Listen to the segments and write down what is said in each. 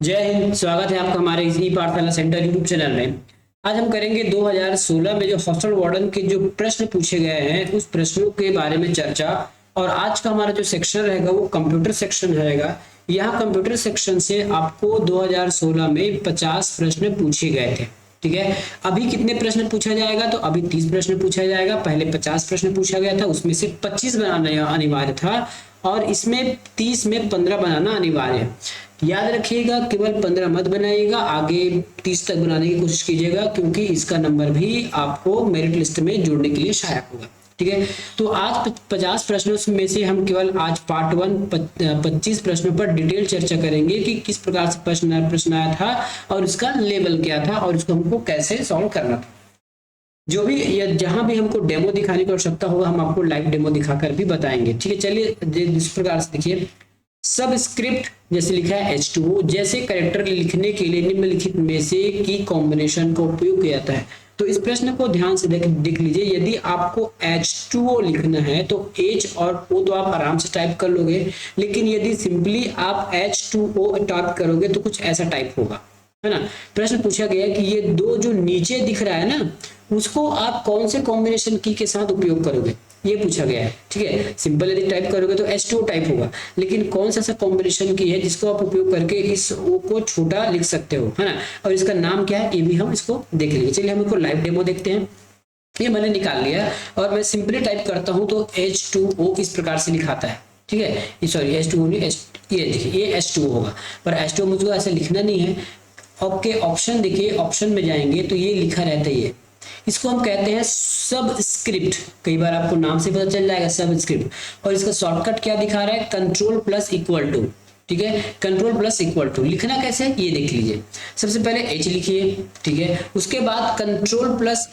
जय हिंद। स्वागत है आपका हमारे इस ई पाठशाला सेंटर यूट्यूब चैनल में। आज हम करेंगे 2016 में जो हॉस्टल वार्डन के जो प्रश्न पूछे गए हैं उस प्रश्नों के बारे में चर्चा। और आज का हमारा जो सेक्शन रहेगा वो कंप्यूटर सेक्शन रहेगा। यहाँ कंप्यूटर सेक्शन से आपको 2016 में 50 प्रश्न पूछे गए थे। ठीक है, अभी कितने प्रश्न पूछा जाएगा? तो अभी 30 प्रश्न पूछा जाएगा। पहले 50 प्रश्न पूछा गया था, उसमें से 25 बनाना अनिवार्य था और इसमें 30 में 15 बनाना अनिवार्य है। याद रखिएगा, केवल 15 मत बनाइएगा, आगे 30 तक बनाने की कोशिश कीजिएगा, क्योंकि इसका नंबर भी आपको मेरिट लिस्ट में जोड़ने के लिए सहायक होगा। ठीक है, तो आज 50 प्रश्नों में से हम केवल आज पार्ट 1 25 प्रश्नों पर डिटेल चर्चा करेंगे कि किस प्रकार से प्रश्न आया था और इसका लेवल क्या था और इसको हमको कैसे सॉल्व करना था। जो भी या जहां भी हमको डेमो दिखाने की आवश्यकता होगा हम आपको लाइव डेमो दिखाकर भी बताएंगे। ठीक है, चलिए इस प्रकार से देखिए। सब स्क्रिप्ट जैसे लिखा है H2O जैसे कैरेक्टर लिखने के लिए निम्नलिखित में से की कॉम्बिनेशन का उपयोग किया जाता है। तो इस प्रश्न को ध्यान से देख लीजिए। यदि आपको H2O लिखना है तो H और O तो आप आराम से टाइप कर लोगे, लेकिन यदि सिंपली आप H2O टाइप करोगे तो कुछ ऐसा टाइप होगा, है ना। प्रश्न पूछा गया कि ये दो जो नीचे दिख रहा है ना, उसको आप कौन से कॉम्बिनेशन की के साथ उपयोग करोगे, ये पूछा गया है। ठीक है, सिंपल यदि टाइप करोगे तो H2O टाइप होगा, लेकिन कौन सा कॉम्बिनेशन की है जिसको आप उपयोग करके इस O को छोटा लिख सकते हो, है ना। और इसका नाम क्या है ये भी हम इसको देख लेंगे। चलिए हम इसको लाइव डेमो देखते हैं। ये मैंने निकाल लिया और मैं सिंपली टाइप करता हूं तो H2O इस प्रकार से लिखाता है। ठीक है, सॉरी H2O नहीं, ये देखिए ये H2O होगा, पर H2O मुझको ऐसे लिखना नहीं है। ओके, ऑप्शन देखिए, ऑप्शन में जाएंगे तो ये लिखा रहता है, ये इसको हम कहते हैं सब स्क्रिप्ट। कई बार आपको नाम से पता चल जाएगा सब स्क्रिप्ट। और इसका शॉर्टकट क्या दिखा रहा है? Control plus equal to. ठीक है, कंट्रोल प्लस इक्वल टू लिखना कैसे है ये देख लीजिए। सबसे पहले H लिखिए, ठीक है, उसके बाद कंट्रोल प्लस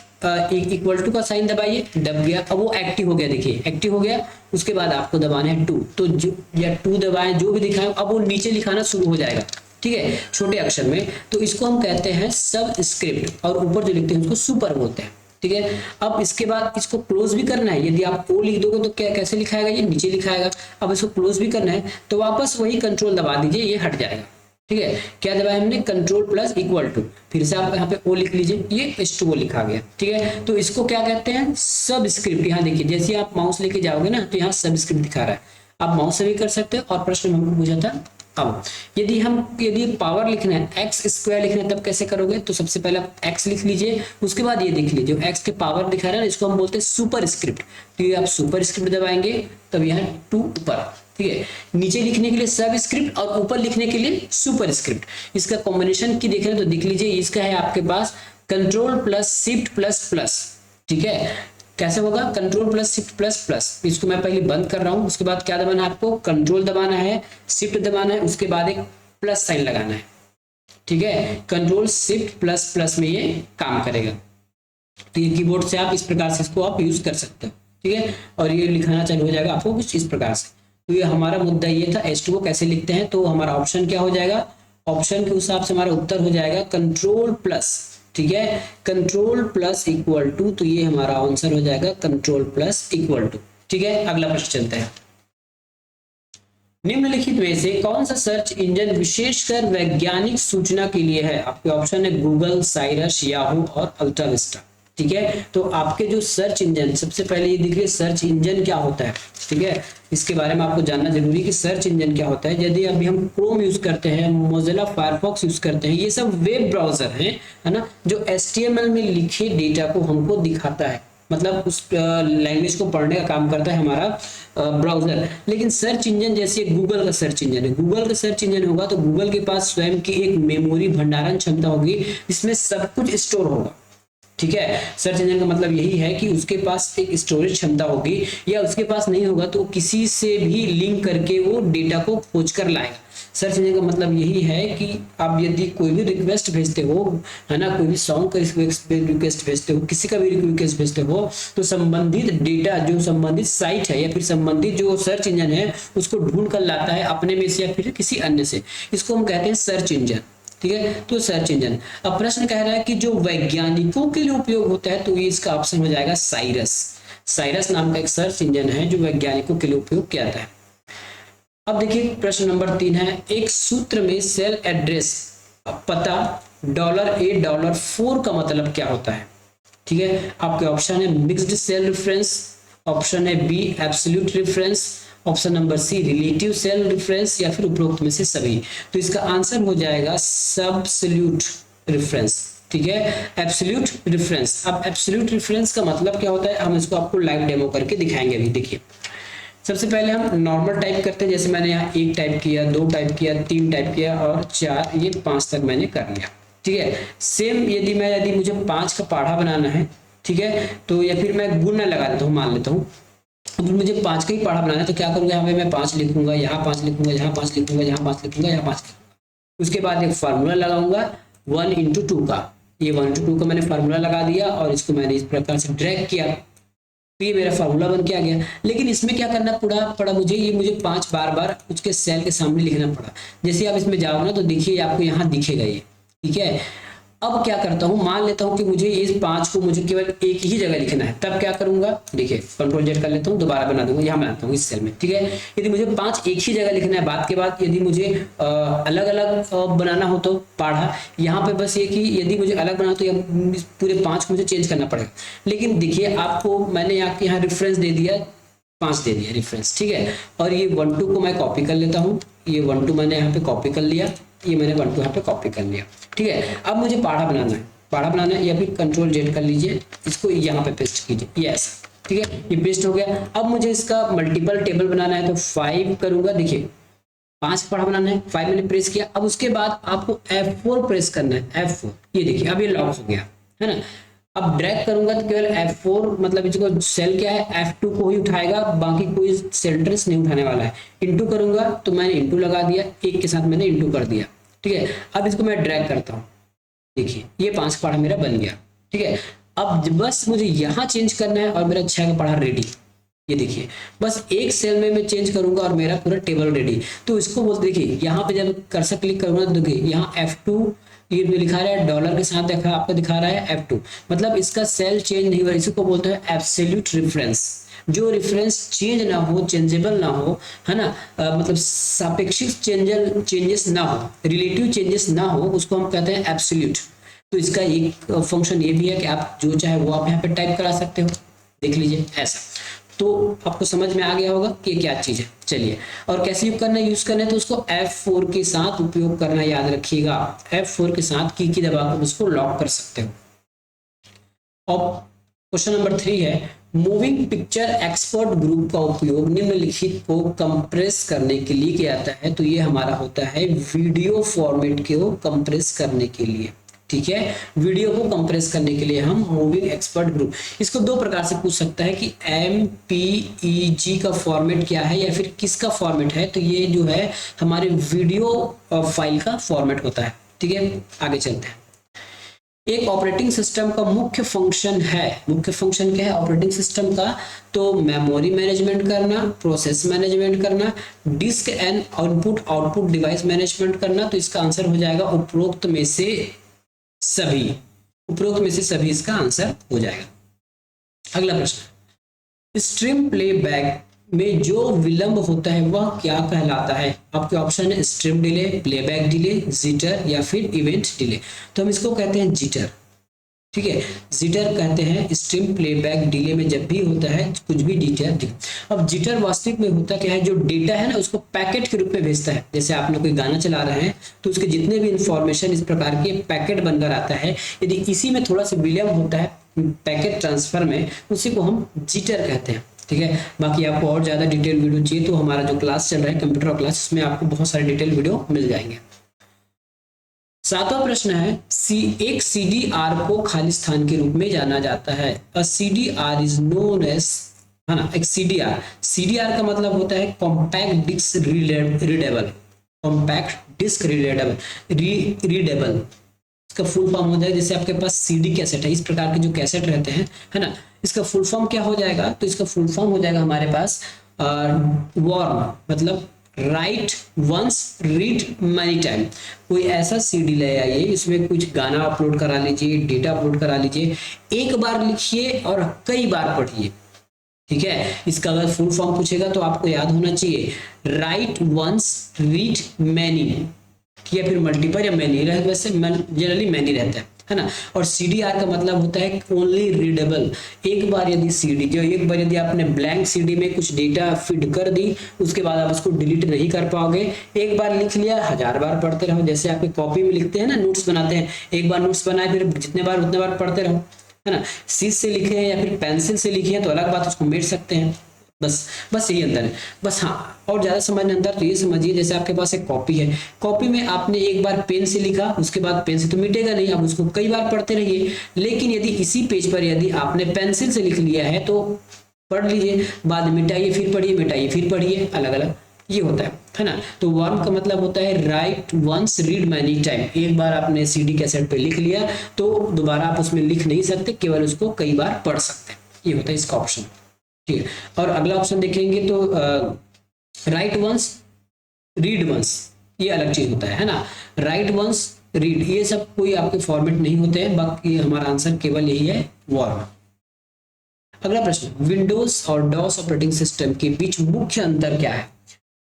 इक्वल टू का साइन दबाइए, दब गया, अब वो एक्टिव हो गया, देखिए एक्टिव हो गया। उसके बाद आपको दबाना है 2, तो जो या 2 दबाएं, जो भी दिखाएं, अब वो नीचे लिखाना शुरू हो जाएगा। ठीक है, छोटे अक्षर में। तो इसको हम कहते हैं सब स्क्रिप्ट और ऊपर जो लिखते हैं उसको सुपर बोलते हैं। ठीक है, अब इसके बाद इसको क्लोज भी करना है। यदि आप ओ लिख दोगे तो क्या कैसे लिखाएगा? ये नीचे लिखाएगा। अब इसको क्लोज भी करना है तो वापस वही कंट्रोल दबा दीजिए, ये हट जाएगा। ठीक है, क्या दबाया हमने? Control plus equal to. फिर से आप यहाँ पे ओ लिख लीजिए, ये H2O लिखा गया। ठीक है, तो इसको क्या कहते हैं? सब स्क्रिप्ट। यहाँ देखिए, जैसे आप माउस लेके जाओगे ना तो यहाँ सब स्क्रिप्ट दिखा रहा है। आप माउस से भी कर सकते हो। और प्रश्न में हमको पूछा था, अब यदि पावर लिखना है, एक्स स्क्वायर लिखना है, तब कैसे करोगे? तो सबसे पहले आप एक्स लिख लीजिए, उसके बाद ये देख लीजिए एक्स के पावर दिखा रहा है, इसको हम बोलते हैं सुपर स्क्रिप्ट। तो ये आप सुपर स्क्रिप्ट दबाएंगे तब यहाँ 2 ऊपर। ठीक है, नीचे लिखने के लिए सब स्क्रिप्ट और ऊपर लिखने के लिए सुपर स्क्रिप्ट। इसका कॉम्बिनेशन की देख रहे हैं तो देख लीजिए, इसका है आपके पास control plus shift plus plus. ठीक है, कैसे होगा? Control plus shift plus plus. इसको मैं पहले बंद कर रहा हूं, उसके बाद क्या दबाना है आपको? कंट्रोल दबाना है, शिफ्ट दबाना है, उसके बाद एक प्लस साइन लगाना है। ठीक है, कंट्रोल शिफ्ट प्लस प्लस में ये काम करेगा। तो ये कीबोर्ड से आप इस प्रकार से इसको आप यूज कर सकते हो। ठीक है, और ये लिखाना चालू हो जाएगा आपको कुछ इस प्रकार से। तो ये हमारा मुद्दा ये था H2O कैसे लिखते हैं। तो हमारा ऑप्शन क्या हो जाएगा? ऑप्शन के हिसाब से हमारा उत्तर हो जाएगा कंट्रोल प्लस। ठीक है, कंट्रोल प्लस इक्वल टू, तो ये हमारा आंसर हो जाएगा कंट्रोल प्लस इक्वल टू। ठीक है, अगला प्रश्न चलते हैं। निम्नलिखित में से कौन सा सर्च इंजन विशेषकर वैज्ञानिक सूचना के लिए है? आपके ऑप्शन है गूगल, साइरस, याहू और अल्टाविस्टा। ठीक है, तो आपके जो सर्च इंजन, सबसे पहले ये देखिए सर्च इंजन क्या होता है। ठीक है, इसके बारे में आपको जानना जरूरी है कि सर्च इंजन क्या होता है। यदि अभी हम क्रोम यूज करते हैं, मोजिला फायरफॉक्स यूज करते हैं, ये सब वेब ब्राउजर हैं, है ना, जो HTML में लिखे डेटा को हमको दिखाता है, मतलब उस लैंग्वेज को पढ़ने का काम करता है हमारा ब्राउजर। लेकिन सर्च इंजन जैसे गूगल का सर्च इंजन है, गूगल का सर्च इंजन होगा तो गूगल के पास स्वयं की एक मेमोरी भंडारण क्षमता होगी, इसमें सब कुछ स्टोर होगा। ठीक है, सर्च इंजन का मतलब यही है कि उसके पास एक स्टोरेज क्षमता होगी, या उसके पास नहीं होगा तो किसी से भी लिंक करके वो डेटा को खोज कर लाएगा। सर्च इंजन का मतलब यही है कि आप यदि कोई भी रिक्वेस्ट भेजते हो, है ना, कोई भी सॉन्ग का रिक्वेस्ट भेजते हो, किसी का भी रिक्वेस्ट भेजते हो, तो संबंधित डेटा जो संबंधित साइट है या फिर संबंधित जो सर्च इंजन है उसको ढूंढ कर लाता है अपने में से या फिर किसी अन्य से। इसको हम कहते हैं सर्च इंजन। ठीक है, तो सर्च इंजन। अब प्रश्न कह रहा है कि जो वैज्ञानिकों के लिए उपयोग होता है, तो ये इसका ऑप्शन हो जाएगा साइरस। साइरस नाम का एक सर्च इंजन है जो वैज्ञानिकों के लिए उपयोग किया जाता है। अब देखिए प्रश्न नंबर 3 है, एक सूत्र में सेल एड्रेस पता $A $4 का मतलब क्या होता है। ठीक है, आपके ऑप्शन है मिक्स्ड सेल रेफरेंस, ऑप्शन है B absolute reference, option number C relative cell reference, या फिर उपरोक्त में से सभी। तो इसका आंसर हो जाएगा सब्सोल्यूट रेफरेंस। ठीक है, एब्सोल्यूट रेफरेंस। अब एब्सोल्यूट रेफरेंस का मतलब क्या होता है, हम इसको आपको लाइव डेमो करके दिखाएंगे अभी। देखिए सबसे पहले हम नॉर्मल टाइप करते हैं, जैसे मैंने यहाँ 1 टाइप किया, 2 टाइप किया, 3 टाइप किया और 4, ये 5 तक मैंने कर लिया। ठीक है, सेम यदि मुझे 5 का पहाड़ा बनाना है, ठीक है, तो या फिर मैं गुणा लगा देता हूँ, मान लेता हूँ अब मुझे 5 का ही पहाड़ा बनाना है, तो क्या करूंगा, यहाँ पे मैं 5 लिखूंगा, यहाँ 5 लिखूंगा, यहाँ 5 लिखूंगा, यहाँ 5 लिखूंगा, यहाँ 5 लिखूंगा। उसके बाद एक फार्मूला लगाऊंगा 1/2 का, ये 1/2 का मैंने फार्मूला लगा दिया और इसको मैंने इस प्रकार से ड्रैग किया, तो ये मेरा फार्मूला बन के आ गया। लेकिन इसमें क्या करना पड़ा मुझे 5 बार उसके सेल के सामने लिखना पड़ा। जैसे आप इसमें जाओगे ना तो देखिए आपको यहाँ दिखेगा ये। ठीक है, अब क्या करता हूँ, मान लेता हूँ कि मुझे इस 5 को मुझे केवल एक ही जगह लिखना है, तब क्या करूंगा, देखिए Ctrl Z कर लेता हूँ, दोबारा बना दूंगा, यहाँ बनाता हूँ इस सेल में। ठीक है, यदि मुझे 5 एक ही जगह लिखना है, बात के बाद यदि मुझे अलग अलग बनाना हो तो पढ़ा, यहाँ पे बस ये कि यदि मुझे अलग बनाना तो पूरे 5 को मुझे चेंज करना पड़ेगा। लेकिन देखिए आपको मैंने यहाँ रेफरेंस दे दिया, 5 दे दिया रेफरेंस। ठीक है, और ये 1/2 को मैं कॉपी कर लेता हूँ, ये 1/2 मैंने यहाँ पे कॉपी कर लिया, ये मैंने 1/2 यहाँ पे कॉपी कर लिया। ठीक है, अब मुझे पहाड़ा बनाना है, या फिर Ctrl Z कर लीजिए, इसको यहाँ पे पेस्ट कीजिए, यस। ठीक है, ये पेस्ट हो गया। अब मुझे इसका मल्टीपल टेबल बनाना है तो 5 करूंगा, देखिए 5 पहाड़ा बनाना है, 5 मैंने प्रेस किया। अब उसके बाद आपको F4 प्रेस करना है, F4, ये देखिए अब ये लॉक हो गया है ना। अब ड्रैग करूंगा तो केवल F4 मतलब इसको सेल क्या है, F2 को ही उठाएगा, बाकी कोई सेल ट्रेस नहीं उठाने वाला है। इंटू करूंगा तो मैंने इंटू लगा दिया, एक के साथ मैंने इंटू कर दिया। ठीक है, अब इसको मैं ड्रैग करता हूँ, देखिए ये 5 का पहाड़ा मेरा बन गया। ठीक है, अब बस मुझे यहाँ चेंज करना है और मेरा 6 का पहाड़ा रेडी। ये देखिए बस एक सेल में मैं चेंज करूंगा और मेरा पूरा टेबल रेडी। तो इसको बोलते, देखिए यहाँ पे जब कर्सर क्लिक करूंगा तो देखिए यहाँ F2 ये लिखा रहा है, डॉलर के साथ देखा आपको दिखा रहा है F2, मतलब इसका सेल चेंज नहीं हुआ। इसको बोलते हैं एब्सोल्यूट रेफरेंस। जो रेफरेंस चेंज ना हो, चेंजेबल ना हो, है ना, मतलब सापेक्षिक चेंजेस ना हो, रिलेटिव चेंजेस ना हो, उसको हम कहते हैं एब्सोल्यूट। तो इसका एक फंक्शन ये भी है कि आप जो चाहे वो आप यहाँ पे टाइप करा सकते हो, देख लीजिए ऐसा। तो आपको समझ में आ गया होगा कि ये क्या चीज है। चलिए, और कैसे यूज करना है तो उसको F4 के साथ उपयोग करना, याद रखिएगा, F4 के साथ की दबाकर उसको लॉक कर सकते हो। और क्वेश्चन नंबर 3 है, मूविंग पिक्चर एक्सपर्ट ग्रुप का उपयोग निम्नलिखित को कंप्रेस करने के लिए किया जाता है। तो ये हमारा होता है वीडियो फॉर्मेट को कंप्रेस करने के लिए। ठीक है, वीडियो को कंप्रेस करने के लिए हम मूविंग एक्सपर्ट ग्रुप, इसको 2 प्रकार से पूछ सकता है कि MPEG का फॉर्मेट क्या है या फिर किसका फॉर्मेट है। तो ये जो है हमारे वीडियो फाइल का फॉर्मेट होता है। ठीक है, आगे चलते हैं। एक ऑपरेटिंग सिस्टम का मुख्य फंक्शन क्या है ऑपरेटिंग सिस्टम का, तो मेमोरी मैनेजमेंट करना, प्रोसेस मैनेजमेंट करना, disk and output device management करना। तो इसका आंसर हो जाएगा उपरोक्त में से सभी इसका आंसर हो जाएगा। अगला प्रश्न, स्ट्रीम प्लेबैक में जो विलंब होता है वह क्या कहलाता है। आपके ऑप्शन है stream delay, playback delay, jitter या फिर इवेंट डिले। तो हम इसको कहते हैं जिटर। ठीक है, जिटर कहते हैं स्ट्रीम प्लेबैक डिले में जब भी होता है कुछ भी जिटर। अब जिटर वास्तविक में होता क्या है, जो डेटा है ना उसको पैकेट के रूप में भेजता है। जैसे आपने कोई गाना चला रहे हैं तो उसके जितने भी इंफॉर्मेशन इस प्रकार के पैकेट बनकर आता है, यदि इसी में थोड़ा सा विलंब होता है पैकेट ट्रांसफर में, उसी को हम जिटर कहते हैं। ठीक है, बाकी आपको और ज्यादा डिटेल वीडियो चाहिए तो हमारा जो क्लास चल रहा है कंप्यूटर क्लास, उसमें आपको बहुत सारे डिटेल वीडियो मिल जाएंगे। 7वां प्रश्न है, एक CDR को खाली स्थान के रूप में जाना जाता है। CDR इज नोन एज, है ना, एक CDR का मतलब होता है कॉम्पैक्ट डिस्क रीडेबल। इसका फुल फॉर्म हो जाएगा, जैसे आपके पास CD कैसेट है, इस प्रकार के जो कैसेट रहते हैं, है ना, इसका फुल फॉर्म क्या हो जाएगा, तो इसका फुल फॉर्म हो जाएगा हमारे पास वॉर्म, मतलब write once read many time. कोई ऐसा CD ले आइए, इसमें कुछ गाना अपलोड करा लीजिए, डेटा अपलोड करा लीजिए, एक बार लिखिए और कई बार पढ़िए। ठीक है। इसका अगर फुल फॉर्म पूछेगा तो आपको याद होना चाहिए राइट वंस, रीड मैनी, या फिर मल्टीपल या मैनी, वैसे जनरली मैनी रहता है ना। और CDR का मतलब होता है ओनली रीडेबल। एक बार यदि आपने ब्लैंक CD में कुछ डेटा फीड कर दी, उसके बाद आप उसको डिलीट नहीं कर पाओगे। एक बार लिख लिया, 1000 बार पढ़ते रहो। जैसे आपके कॉपी में लिखते हैं ना, नोट्स बनाते हैं, एक बार नोट्स बनाए फिर जितने बार उतने बार पढ़ते रहो, है ना। सीज से लिखे हैं या फिर पेंसिल से लिखे हैं तो अलग बात, उसको मिट सकते हैं। बस यही अंतर है बस। हाँ, और ज्यादा समझने अंदर तो ये समझिए, जैसे आपके पास एक कॉपी है, कॉपी में आपने एक बार पेन से लिखा, उसके बाद पेन से तो मिटेगा नहीं, आप उसको कई बार पढ़ते रहिए। लेकिन यदि इसी पेज पर यदि आपने पेंसिल से लिख लिया है तो पढ़ लीजिए, बाद में मिटाइए फिर पढ़िए, मिटाइए फिर पढ़िए, अलग अलग ये होता है ना। तो वर्म का मतलब होता है write once, read many time. एक बार आपने CD कैसेट पे लिख लिया तो दोबारा आप उसमें लिख नहीं सकते, केवल उसको कई बार पढ़ सकते हैं। ये होता है इसका ऑप्शन, ठीक है। और अगला ऑप्शन देखेंगे तो राइट वंस, रीड वंस, ये अलग चीज होता है ना। राइट वंस, रीड, ये सब कोई आपके फॉर्मेट नहीं होते हैं, बाकी हमारा आंसर केवल यही है, वर्म। अगला प्रश्न, विंडोज और डॉस ऑपरेटिंग सिस्टम के बीच मुख्य अंतर क्या है?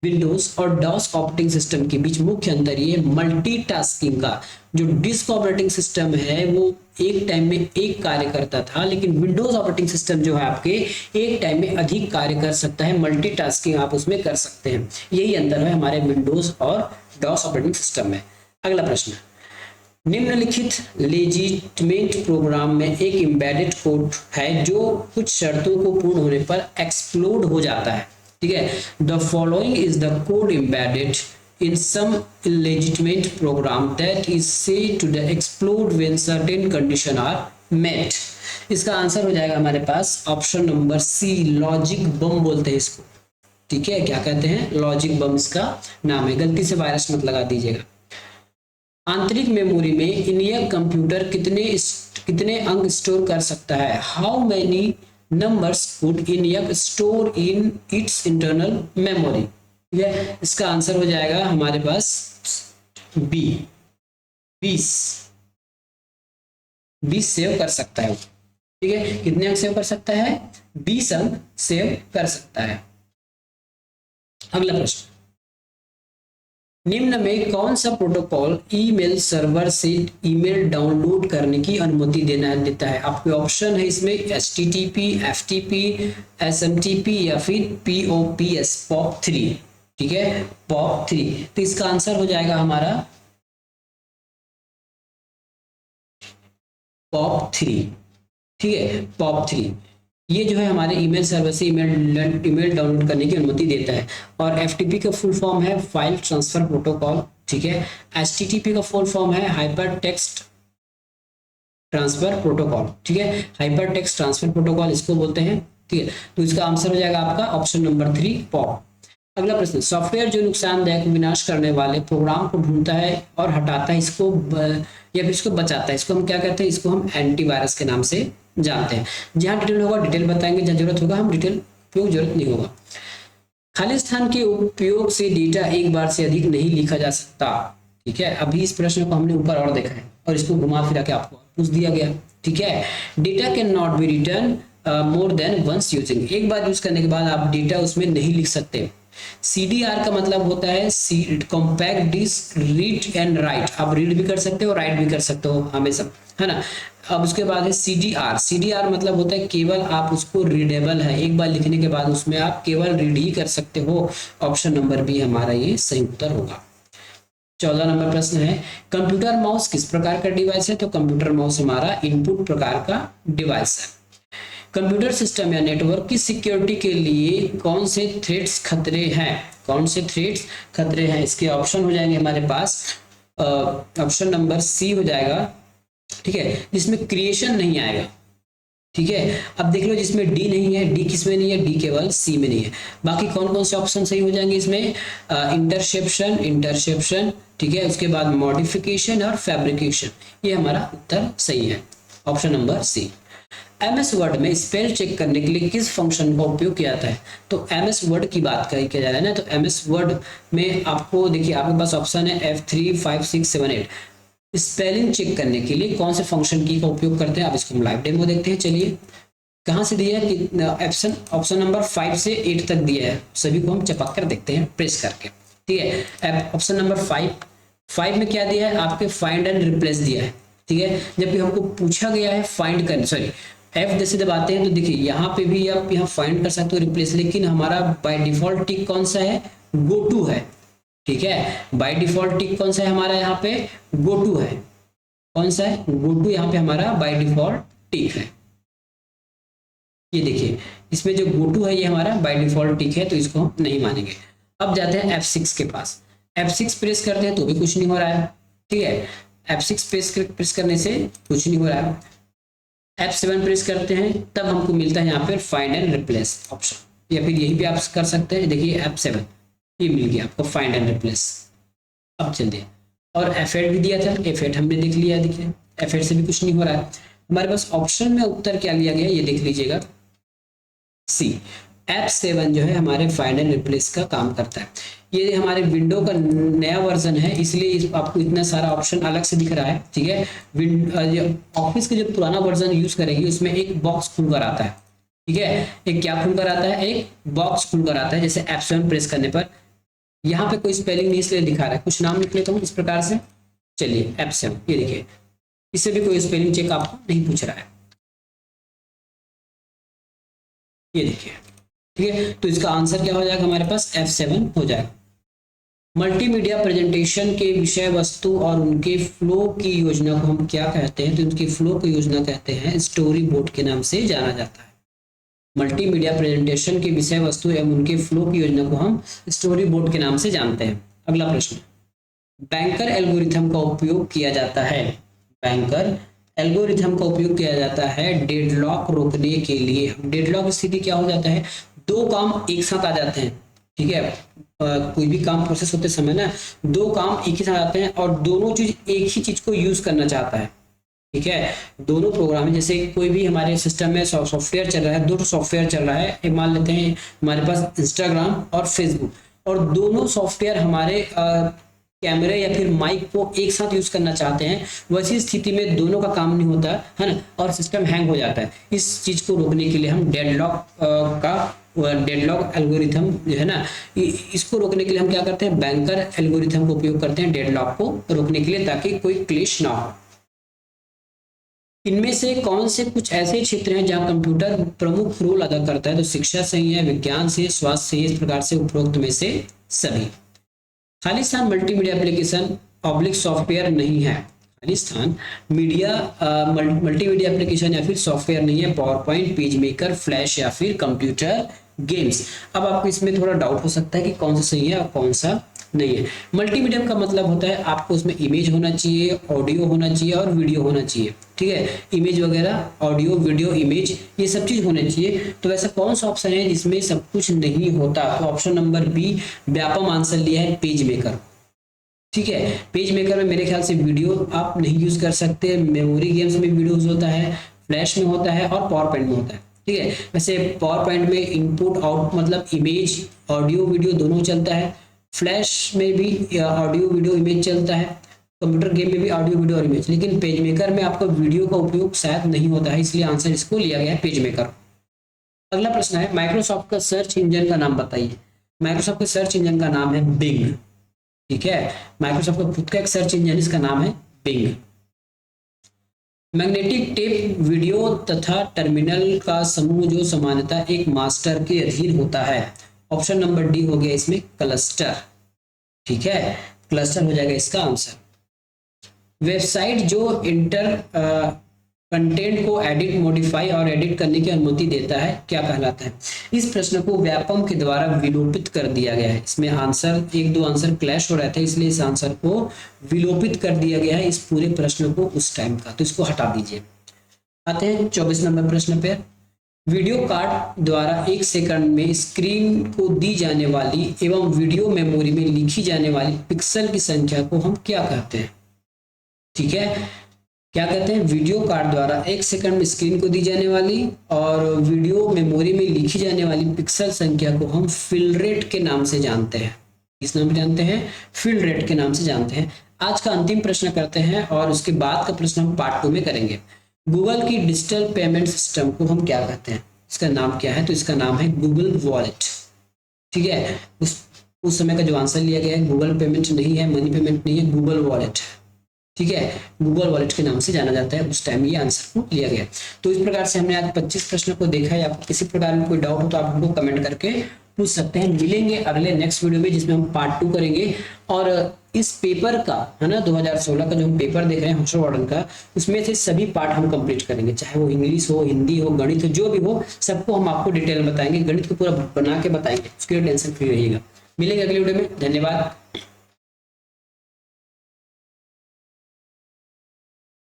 विंडोज और डॉस ऑपरेटिंग सिस्टम के बीच मुख्य अंतर ये मल्टीटास्किंग का। जो डिस्क ऑपरेटिंग सिस्टम है वो एक टाइम में एक कार्य करता था, लेकिन विंडोज ऑपरेटिंग सिस्टम जो है आपके एक टाइम में अधिक कार्य कर सकता है, मल्टीटास्किंग आप उसमें कर सकते हैं। यही अंतर है हमारे विंडोज और डॉस ऑपरेटिंग सिस्टम में। अगला प्रश्न, निम्नलिखित लेजिटिमेट प्रोग्राम में एक एम्बेडेड कोड है जो कुछ शर्तों को पूर्ण होने पर एक्सप्लोड हो जाता है, ठीक है। The following is the code embedded in some illegitimate program that is said to explode when certain condition are met। इसका आंसर हो जाएगा हमारे पास ऑप्शन नंबर C, लॉजिक बम बोलते हैं इसको, ठीक है। क्या कहते हैं? लॉजिक बम इसका नाम है, गलती से वायरस मत लगा दीजिएगा। आंतरिक मेमोरी में इन्हें कंप्यूटर कितने अंक स्टोर कर सकता है? हाउ मेनी नंबर्स कुड इन्हें store in its internal memory? इसका आंसर हो जाएगा हमारे पास B, 20 सेव कर सकता है, ठीक है। कितने अंक सेव कर सकता है? 20 अंक सेव कर सकता है। अगला प्रश्न, निम्न में कौन सा प्रोटोकॉल ईमेल सर्वर से ईमेल डाउनलोड करने की अनुमति देता है? आपके ऑप्शन है इसमें HTTP, FTP, SMTP या फिर POPS, POP3, ठीक है, POP3। तो इसका आंसर हो जाएगा हमारा POP3, ठीक है, POP3। ये जो है हमारे ईमेल सर्वर से ईमेल डाउनलोड करने की अनुमति देता है। और FTP का फुल फॉर्म है फाइल ट्रांसफर प्रोटोकॉल, ठीक है। HTTP का फुल फॉर्म है हाइपर टेक्स्ट ट्रांसफर प्रोटोकॉल, ठीक है, हाइपर टेक्स्ट ट्रांसफर प्रोटोकॉल इसको बोलते हैं, ठीक है। तो इसका आंसर हो जाएगा आपका ऑप्शन नंबर 3, POP। अगला प्रश्न, सॉफ्टवेयर जो नुकसानदायक विनाश करने वाले प्रोग्राम को ढूंढता है और हटाता है इसको या फिर इसको बचाता है, इसको हम क्या कहते हैं? इसको हम एंटीवायरस के नाम से जानते हैं। जहां डिटेल होगा डिटेल बताएंगे, जहां जरूरत होगा हम डिटेल उपयोग जरूरत नहीं होगा। खाली स्थान के उपयोग से डेटा एक बार से अधिक नहीं लिखा जा सकता, ठीक है। अभी इस प्रश्न को हमने ऊपर और देखा है और इसको घुमा फिरा के आपको पूछ दिया गया, ठीक है। Data can not be written more than once using, एक बार यूज करने के बाद आप डेटा उसमें नहीं लिख सकते। CDR का मतलब होता है compact disk read and write, आप रीड भी कर सकते हो राइट भी कर सकते हो हमेशा, है ना। अब उसके बाद है CDR मतलब होता है केवल आप उसको रीडेबल है, एक बार लिखने के बाद उसमें आप केवल रीड ही कर सकते हो। ऑप्शन नंबर B हमारा ये सही उत्तर होगा। 14 नंबर प्रश्न है, कंप्यूटर माउस किस प्रकार का डिवाइस है? तो कंप्यूटर माउस हमारा इनपुट प्रकार का डिवाइस है। कंप्यूटर सिस्टम या नेटवर्क की सिक्योरिटी के लिए कौन से थ्रेट्स खतरे हैं? कौन से थ्रेट्स खतरे हैं? इसके ऑप्शन हो जाएंगे हमारे पास ऑप्शन नंबर C हो जाएगा, ठीक है, जिसमें क्रिएशन नहीं आएगा, ठीक है। अब देख लो जिसमें D नहीं है, D किसमें नहीं है? D केवल C में नहीं है। बाकी कौन कौन से ऑप्शन सही हो जाएंगे इसमें? इंटरसेप्शन, ठीक है, उसके बाद मॉडिफिकेशन और फैब्रिकेशन, ये हमारा उत्तर सही है, option number C। MS word में स्पेल चेक करने के लिए किस फंक्शन का उपयोग किया जाता है? तो MS वर्ड की बात किया जा रहा है ना, तो MS वर्ड में आपको देखिए आपके पास ऑप्शन है F3, 5, 6, 7, 8। स्पेलिंग चेक करने के लिए कौन से फंक्शन की का उपयोग करते हैं? अब इसको हम लाइव डेमो देखते हैं, चलिए। कहाँ से दिया है कि ऑप्शन ऑप्शन नंबर 5 से 8 तक दिया है, सभी को हम चपक कर देखते हैं प्रेस करके। ठीक है, ऑप्शन नंबर 5 में क्या दिया है आपके फाइंड एंड रिप्लेस दिया है। ठीक है, जबकि हमको पूछा गया है फाइंड कर, सॉरी F जैसे दबाते हैं तो देखिए यहाँ पे भी आप यहाँ फाइंड कर सकते हो रिप्लेस, लेकिन हमारा बाय डिफॉल्ट टिक कौन सा है, गो टू है। ठीक है, बाय डिफॉल्ट टिक कौन सा है हमारा यहाँ पे, गो टू है। कौन सा है, गो टू यहाँ पे हमारा बाय डिफॉल्ट टिक है। ये देखिए इसमें जो गो टू है ये हमारा बाय डिफॉल्ट टिक है, तो इसको हम नहीं मानेंगे। अब जाते हैं F6 के पास। F6 प्रेस करते हैं तो भी कुछ नहीं हो रहा है। ठीक है, F6 प्रेस करने से कुछ नहीं हो रहा है। F7 प्रेस करते हैं तब हमको मिलता है यहाँ पर फाइंड एंड रिप्लेस ऑप्शन, या फिर यही भी आप कर सकते हैं। देखिए F7 ये मिल गया आपको फाइंड एंड रिप्लेस। अब चलिए, और F8 भी दिया था, F8 हमने देख लिया। देखिए F8 से भी कुछ नहीं हो रहा है। हमारे पास ऑप्शन में उत्तर क्या लिया गया ये देख लीजिएगा, सी। F7 जो है हमारे फाइंड एंड रिप्लेस का काम करता है। ये हमारे विंडो का नया वर्जन है, इसलिए आपको इतना सारा ऑप्शन अलग से दिख रहा है। ठीक है, ऑफिस का जो पुराना वर्जन यूज करेंगे उसमें एक बॉक्स खुलकर आता है। ठीक है, एक क्या खुलकर आता है, एक बॉक्स खुलकर आता है। जैसे F7 प्रेस करने पर यहाँ पे कोई स्पेलिंग नहीं इसलिए दिखा रहा है, कुछ नाम लिख लेता हूँ इस प्रकार से। चलिए F7 ये देखिए, इससे भी कोई स्पेलिंग चेक आपको नहीं पूछ रहा है। ये देखिए, ठीक है, तो इसका आंसर क्या हो जाएगा हमारे पास, F7 हो जाएगा। मल्टीमीडिया प्रेजेंटेशन के विषय वस्तु और उनके फ्लो की योजना को हम क्या कहते हैं, तो उनकी फ्लो की योजना कहते हैं स्टोरी बोर्ड के नाम से जाना जाता है। मल्टीमीडिया प्रेजेंटेशन के विषय वस्तु एवं उनके फ्लो की योजना को हम स्टोरी बोर्ड के नाम से जानते हैं। अगला प्रश्न, बैंकर एल्गोरिथम का उपयोग किया जाता है। बैंकर एल्गोरिथम का उपयोग किया जाता है डेडलॉक रोकने के लिए। डेडलॉक स्थिति क्या हो जाता है, दो काम एक साथ आ जाते हैं। ठीक है, कोई भी काम प्रोसेस होते समय ना दो काम एक ही साथ आते हैं और दोनों चीज एक ही चीज को यूज करना चाहता है। ठीक है, दोनों प्रोग्राम है, जैसे कोई भी हमारे सिस्टम में सॉफ्टवेयर चल रहा है, दो सॉफ्टवेयर चल रहा है, मान लेते हैं हमारे पास इंस्टाग्राम और फेसबुक, और दोनों सॉफ्टवेयर हमारे कैमरे या फिर माइक को एक साथ यूज करना चाहते हैं। वैसी स्थिति में दोनों का काम नहीं होता है ना, और सिस्टम हैंग हो जाता है। इस चीज को रोकने के लिए हम डेडलॉक एल्गोरिथम जो है ना, इसको रोकने के लिए हम क्या करते हैं, बैंकर एल्गोरिथम का उपयोग करते हैं डेडलॉक को रोकने के लिए, ताकि कोई क्लेश ना हो। इनमें से कौन से कुछ ऐसे क्षेत्र हैं जहां कंप्यूटर प्रमुख रोल अदा करता है, तो शिक्षा से ही है, विज्ञान से, स्वास्थ्य से, इस प्रकार से उपरोक्त में से सभी। Khalistan multimedia application public software नहीं है। खालिस्तान मल्टीमीडिया एप्लीकेशन या फिर सॉफ्टवेयर नहीं है, power point, page maker, flash या फिर कंप्यूटर गेम्स। अब आपको इसमें थोड़ा डाउट हो सकता है कि कौन सा सही है और कौन सा नहीं है। मल्टीमीडिया का मतलब होता है आपको उसमें इमेज होना चाहिए, ऑडियो होना चाहिए और वीडियो होना चाहिए। ठीक है, इमेज वगैरह, ऑडियो, वीडियो, इमेज, ये सब चीज होने चाहिए। तो वैसा कौन सा ऑप्शन है जिसमें सब कुछ नहीं होता, तो option number B Vyapam answer लिया है, पेज मेकर। ठीक है, पेज मेकर में मेरे ख्याल से वीडियो आप नहीं यूज कर सकते, मेमोरी गेम्स में वीडियो यूज होता है, फ्लैश में होता है और पावर पॉइंट में होता है। ठीक है, वैसे पावर पॉइंट में इनपुट आउट मतलब इमेज, ऑडियो, वीडियो दोनों चलता है, फ्लैश में भी ऑडियो, वीडियो, इमेज चलता है, कंप्यूटर गेम में भी ऑडियो, वीडियो और इमेज, लेकिन पेज मेकर में आपका वीडियो का उपयोग शायद नहीं होता है, इसलिए आंसर इसको लिया गया है पेज मेकर। अगला प्रश्न है, माइक्रोसॉफ्ट का सर्च इंजन का नाम बताइए। माइक्रोसॉफ्ट के सर्च इंजन का नाम है बिंग। ठीक है, माइक्रोसॉफ्ट का खुद का एक सर्च इंजन, इसका नाम है बिंग। मैग्नेटिक टेप वीडियो तथा टर्मिनल का समूह जो सामान्यतः एक मास्टर के अधीन होता है। ऑप्शन नंबर डी हो गया इसमें क्लस्टर। ठीक है, क्लस्टर हो जाएगा इसका आंसर। वेबसाइट जो इंटर कंटेंट को एडिट, मॉडिफाई और एडिट करने की अनुमति देता है क्या कहलाता है। इस प्रश्न को व्यापम के द्वारा विलोपित कर दिया गया है। इसमें आंसर एक दो आंसर क्लैश हो रहे थे, इसलिए इस आंसर को विलोपित कर दिया गया है, इस पूरे प्रश्न को उस टाइम का, तो इसको हटा दीजिए। आते हैं 24 नंबर प्रश्न पे। वीडियो कार्ड द्वारा 1 सेकंड में स्क्रीन को दी जाने वाली एवं वीडियो मेमोरी में लिखी जाने वाली पिक्सल की संख्या को हम क्या कहते हैं। ठीक है, क्या कहते हैं, वीडियो कार्ड द्वारा 1 सेकंड में स्क्रीन को दी जाने वाली और वीडियो मेमोरी में लिखी जाने वाली पिक्सल संख्या को हम फिल रेट के नाम से जानते हैं। किस नाम से जानते हैं, फिल रेट के नाम से जानते हैं। आज का अंतिम प्रश्न करते हैं और उसके बाद का प्रश्न हम पार्ट 2 में करेंगे। गूगल की डिजिटल पेमेंट सिस्टम को हम क्या कहते हैं, इसका नाम क्या है? तो इसका नाम है गूगल वॉलेट। ठीक है, उस समय का जो आंसर लिया गया है गूगल पेमेंट नहीं है, मनी पेमेंट नहीं है, गूगल वॉलेट। ठीक है, गूगल वॉलेट के नाम से जाना जाता है, उस टाइम ये आंसर को लिया गया। तो इस प्रकार से हमने आज 25 प्रश्न को देखा है। आपको किसी प्रकार में कोई डाउट हो तो आप हमको कमेंट करके पूछ सकते हैं। मिलेंगे अगले नेक्स्ट वीडियो में जिसमें हम पार्ट 2 करेंगे। और इस पेपर का है ना 2016 का जो हम पेपर देख रहे हैं हॉस्टल वार्डन का, उसमें से सभी पार्ट हम कंप्लीट करेंगे, चाहे वो इंग्लिश हो, हिंदी हो, गणित हो, जो भी हो सबको हम आपको डिटेल में बताएंगे। गणित को पूरा बना के बताएंगे, उसके लिए टेंशन फ्री रहिएगा। मिलेंगे अगले वीडियो में। धन्यवाद।